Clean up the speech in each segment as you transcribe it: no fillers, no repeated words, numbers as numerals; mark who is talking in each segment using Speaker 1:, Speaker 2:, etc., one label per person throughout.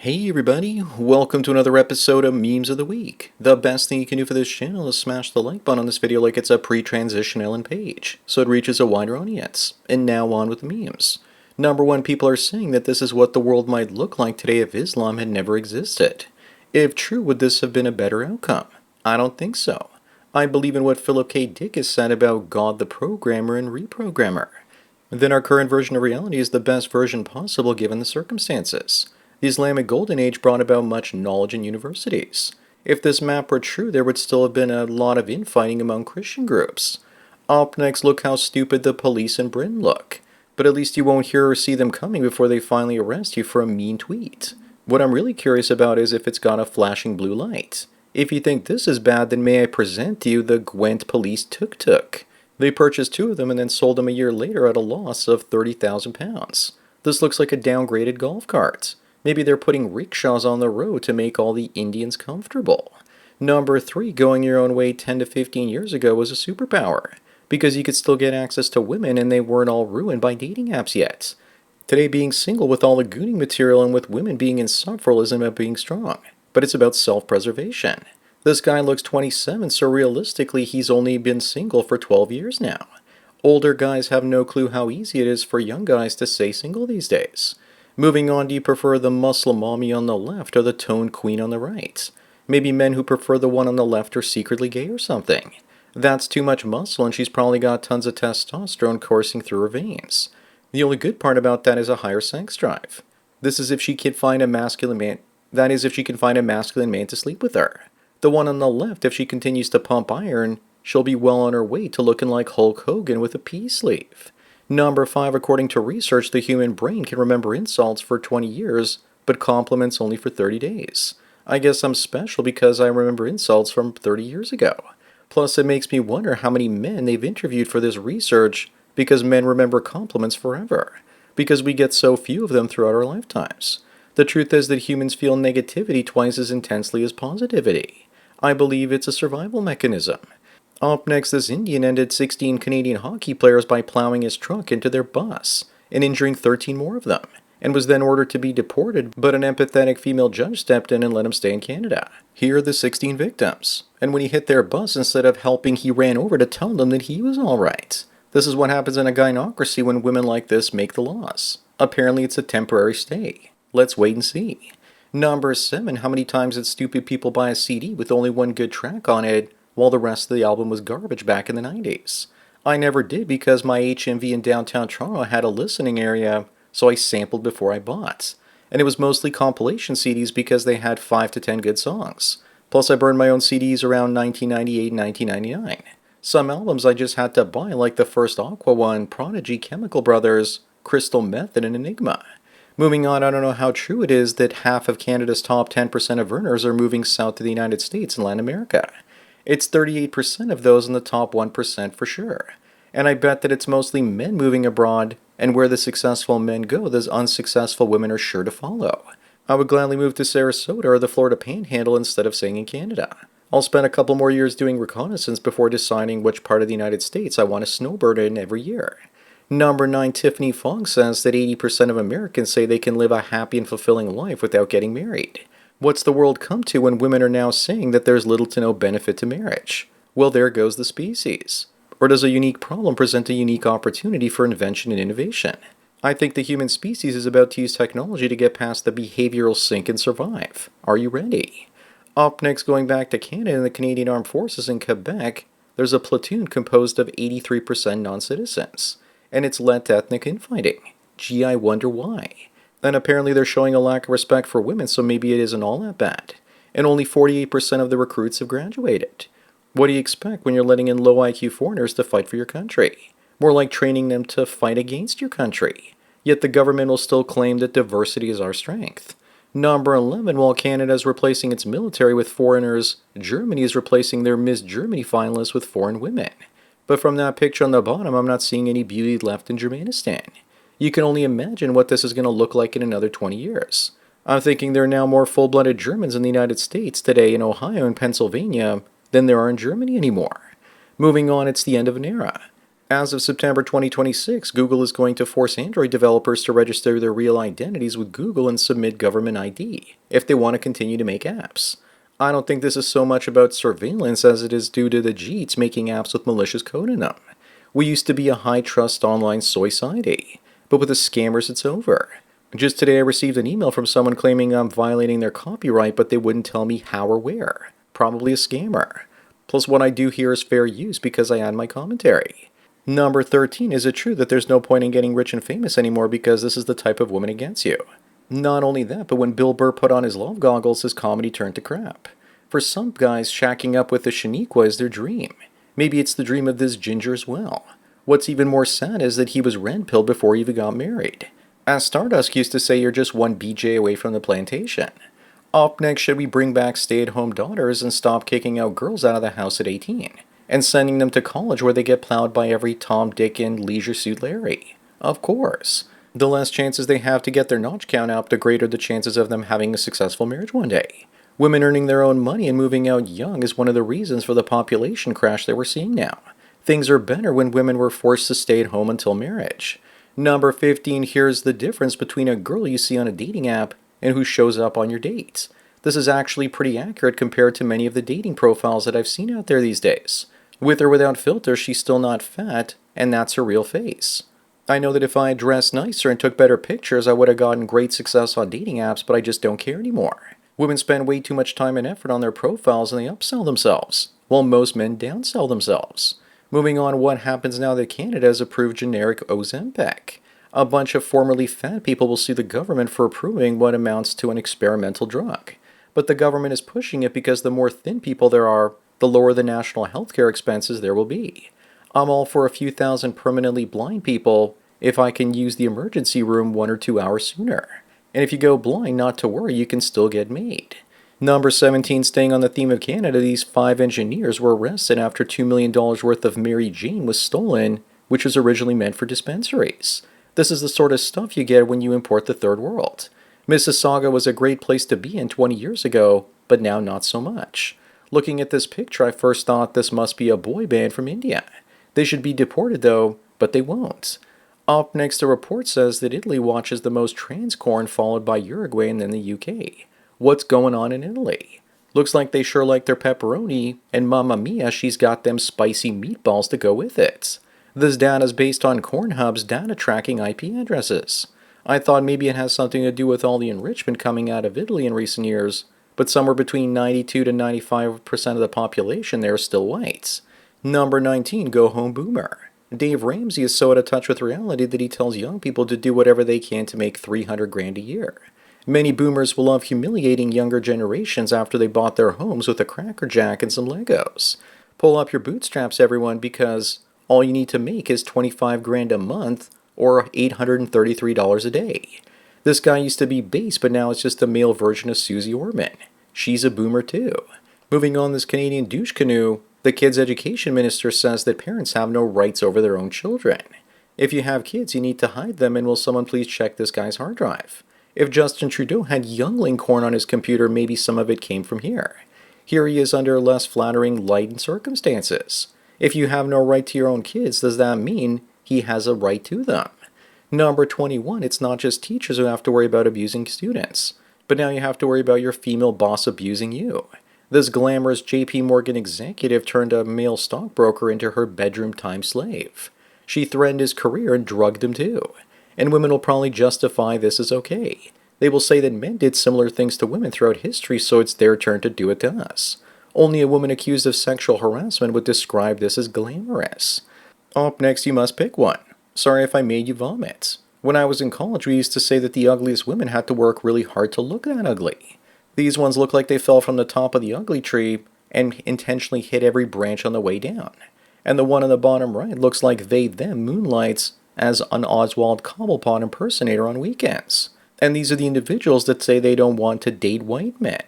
Speaker 1: Hey everybody, welcome to another episode of Memes of the Week. The best thing you can do for this channel is smash the like button on this video like it's a pre-transition Ellen page, so it reaches a wider audience. And now on with the memes. Number one, people are saying that this is what the world might look like today if Islam had never existed. If true, would this have been a better outcome? I don't think so. I believe in what Philip K. Dick has said about God the programmer and reprogrammer. Then our current version of reality is the best version possible given the circumstances. The Islamic Golden Age brought about much knowledge in universities. If this map were true, there would still have been a lot of infighting among Christian groups. Up next, look how stupid the police in Britain look. But at least you won't hear or see them coming before they finally arrest you for a mean tweet. What I'm really curious about is if it's got a flashing blue light. If you think this is bad, then may I present to you the Gwent Police Tuk-Tuk. They purchased two of them and then sold them a year later at a loss of £30,000. This looks like a downgraded golf cart. Maybe they're putting rickshaws on the road to make all the Indians comfortable. Number 3, going your own way 10 to 15 years ago was a superpower, because you could still get access to women and they weren't all ruined by dating apps yet. Today, being single with all the gooning material and with women being insufferable isn't about being strong, but it's about self-preservation. This guy looks 27, so realistically he's only been single for 12 years now. Older guys have no clue how easy it is for young guys to stay single these days. Moving on, do you prefer the muscle mommy on the left or the toned queen on the right? Maybe men who prefer the one on the left are secretly gay or something. That's too much muscle and she's probably got tons of testosterone coursing through her veins. The only good part about that is a higher sex drive. This is if she can find a masculine man. That is if she can find a masculine man to sleep with her. The one on the left, if she continues to pump iron, she'll be well on her way to looking like Hulk Hogan with a pea sleeve. Number 5, according to research, the human brain can remember insults for 20 years, but compliments only for 30 days. I guess I'm special because I remember insults from 30 years ago. Plus, it makes me wonder how many men they've interviewed for this research, because men remember compliments forever, because we get so few of them throughout our lifetimes. The truth is that humans feel negativity twice as intensely as positivity. I believe it's a survival mechanism. Up next, this Indian ended 16 Canadian hockey players by plowing his truck into their bus and injuring 13 more of them, and was then ordered to be deported, but an empathetic female judge stepped in and let him stay in Canada. Here are the 16 victims, and when he hit their bus, instead of helping, he ran over to tell them that he was alright. This is what happens in a gynocracy when women like this make the laws. Apparently it's a temporary stay. Let's wait and see. Number 7, how many times did stupid people buy a CD with only one good track on it, while the rest of the album was garbage back in the 90s. I never did because my HMV in downtown Toronto had a listening area, so I sampled before I bought. And it was mostly compilation CDs because they had 5 to 10 good songs. Plus I burned my own CDs around 1998 and 1999. Some albums I just had to buy, like the first Aqua one, Prodigy, Chemical Brothers, Crystal Method, and Enigma. Moving on, I don't know how true it is that half of Canada's top 10% of earners are moving south to the United States and Latin America. It's 38% of those in the top 1% for sure. And I bet that it's mostly men moving abroad, and where the successful men go, those unsuccessful women are sure to follow. I would gladly move to Sarasota or the Florida Panhandle instead of staying in Canada. I'll spend a couple more years doing reconnaissance before deciding which part of the United States I want to snowbird in every year. Number 9, Tiffany Fong says that 80% of Americans say they can live a happy and fulfilling life without getting married. What's the world come to when women are now saying that there's little to no benefit to marriage? Well, there goes the species. Or does a unique problem present a unique opportunity for invention and innovation? I think the human species is about to use technology to get past the behavioral sink and survive. Are you ready? Up next, going back to Canada and the Canadian Armed Forces in Quebec, there's a platoon composed of 83% non-citizens, and it's led to ethnic infighting. Gee, I wonder why. And apparently they're showing a lack of respect for women, so maybe it isn't all that bad. And only 48% of the recruits have graduated. What do you expect when you're letting in low IQ foreigners to fight for your country? More like training them to fight against your country. Yet the government will still claim that diversity is our strength. Number 11, while Canada is replacing its military with foreigners, Germany is replacing their Miss Germany finalists with foreign women. But from that picture on the bottom, I'm not seeing any beauty left in Germanistan. You can only imagine what this is going to look like in another 20 years. I'm thinking there are now more full-blooded Germans in the United States today in Ohio and Pennsylvania than there are in Germany anymore. Moving on, it's the end of an era. As of September 2026, Google is going to force Android developers to register their real identities with Google and submit government ID if they want to continue to make apps. I don't think this is so much about surveillance as it is due to the Jeets making apps with malicious code in them. We used to be a high-trust online society, but with the scammers it's over. Just today I received an email from someone claiming I'm violating their copyright, but they wouldn't tell me how or where. Probably a scammer. Plus what I do here is fair use because I add my commentary. Number 13, is it true that there's no point in getting rich and famous anymore because this is the type of woman it gets you? Not only that, but when Bill Burr put on his love goggles, his comedy turned to crap. For some guys, shacking up with the Shaniqua is their dream. Maybe it's the dream of this ginger as well. What's even more sad is that he was red-pilled before he even got married. As Stardust used to say, you're just one BJ away from the plantation. Up next, should we bring back stay-at-home daughters and stop kicking out girls out of the house at 18? And sending them to college where they get plowed by every Tom, Dick, and Leisure Suit Larry? Of course. The less chances they have to get their notch count up, the greater the chances of them having a successful marriage one day. Women earning their own money and moving out young is one of the reasons for the population crash that we're seeing now. Things are better when women were forced to stay at home until marriage. Number 15, here's the difference between a girl you see on a dating app and who shows up on your dates. This is actually pretty accurate compared to many of the dating profiles that I've seen out there these days. With or without filter, she's still not fat, and that's her real face. I know that if I dressed nicer and took better pictures, I would have gotten great success on dating apps, but I just don't care anymore. Women spend way too much time and effort on their profiles and they upsell themselves, while most men downsell themselves. Moving on, what happens now that Canada has approved generic Ozempic? A bunch of formerly fat people will sue the government for approving what amounts to an experimental drug. But the government is pushing it because the more thin people there are, the lower the national healthcare expenses there will be. I'm all for a few thousand permanently blind people if I can use the emergency room 1 or 2 hours sooner. And if you go blind, not to worry, you can still get made. Number 17, staying on the theme of Canada, these 5 engineers were arrested after $2 million worth of Mary Jane was stolen, which was originally meant for dispensaries. This is the sort of stuff you get when you import the third world. Mississauga was a great place to be in 20 years ago, but now not so much. Looking at this picture, I first thought this must be a boy band from India. They should be deported though, but they won't. Up next, the report says that Italy watches the most trans corn, followed by Uruguay and then the UK. What's going on in Italy? Looks like they sure like their pepperoni, and mamma mia, she's got them spicy meatballs to go with it. This data is based on Cornhub's data tracking IP addresses. I thought maybe it has something to do with all the enrichment coming out of Italy in recent years, but somewhere between 92 to 95% of the population there is still white. Number 19, go home boomer. Dave Ramsey is so out of touch with reality that he tells young people to do whatever they can to make $300,000 a year. Many boomers will love humiliating younger generations after they bought their homes with a Cracker Jack and some Legos. Pull up your bootstraps, everyone, because all you need to make is $25,000 a month or $833 a day. This guy used to be base, but now it's just a male version of Susie Orman. She's a boomer too. Moving on, this Canadian douche canoe, the kids' education minister says that parents have no rights over their own children. If you have kids, you need to hide them, and will someone please check this guy's hard drive? If Justin Trudeau had youngling corn on his computer, maybe some of it came from here. Here he is under less flattering light and circumstances. If you have no right to your own kids, does that mean he has a right to them? Number 21, it's not just teachers who have to worry about abusing students, but now you have to worry about your female boss abusing you. This glamorous JP Morgan executive turned a male stockbroker into her bedroom time slave. She threatened his career and drugged him too. And women will probably justify this as okay. They will say that men did similar things to women throughout history, so it's their turn to do it to us. Only a woman accused of sexual harassment would describe this as glamorous. Up next, you must pick one. Sorry if I made you vomit. When I was in college, we used to say that the ugliest women had to work really hard to look that ugly. These ones look like they fell from the top of the ugly tree and intentionally hit every branch on the way down. And the one on the bottom right looks like them moonlights as an Oswald Cobblepot impersonator on weekends. And these are the individuals that say they don't want to date white men.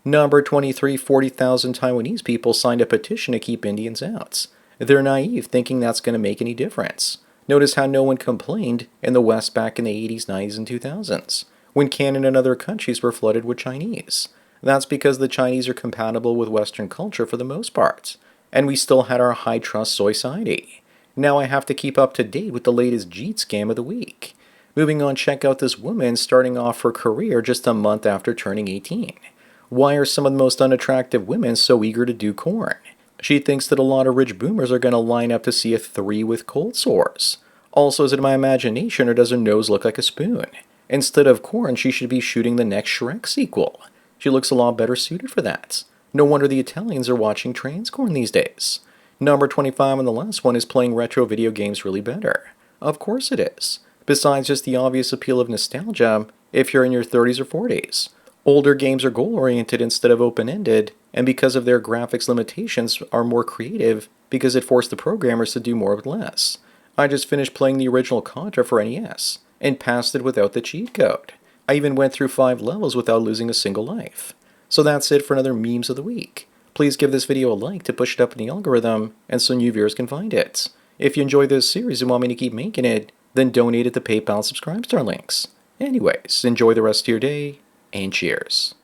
Speaker 1: Number 23, 40,000 Taiwanese people signed a petition to keep Indians out. They're naive, thinking that's going to make any difference. Notice how no one complained in the West back in the 80s, 90s, and 2000s, when Canada and other countries were flooded with Chinese. That's because the Chinese are compatible with Western culture for the most part, and we still had our high-trust society. Now I have to keep up to date with the latest Jeet scam of the week. Moving on, check out this woman starting off her career just a month after turning 18. Why are some of the most unattractive women so eager to do corn? She thinks that a lot of rich boomers are going to line up to see a 3 with cold sores. Also, is it my imagination or does her nose look like a spoon? Instead of corn, she should be shooting the next Shrek sequel. She looks a lot better suited for that. No wonder the Italians are watching trans corn these days. Number 25 on the last one is playing retro video games really better. Of course it is. Besides just the obvious appeal of nostalgia, if you're in your 30s or 40s. Older games are goal-oriented instead of open-ended, and because of their graphics limitations are more creative because it forced the programmers to do more with less. I just finished playing the original Contra for NES, and passed it without the cheat code. I even went through 5 levels without losing a single life. So that's it for another Memes of the Week. Please give this video a like to push it up in the algorithm, and so new viewers can find it. If you enjoy this series and want me to keep making it, then donate at the PayPal Subscribe Star links. Anyways, enjoy the rest of your day, and cheers.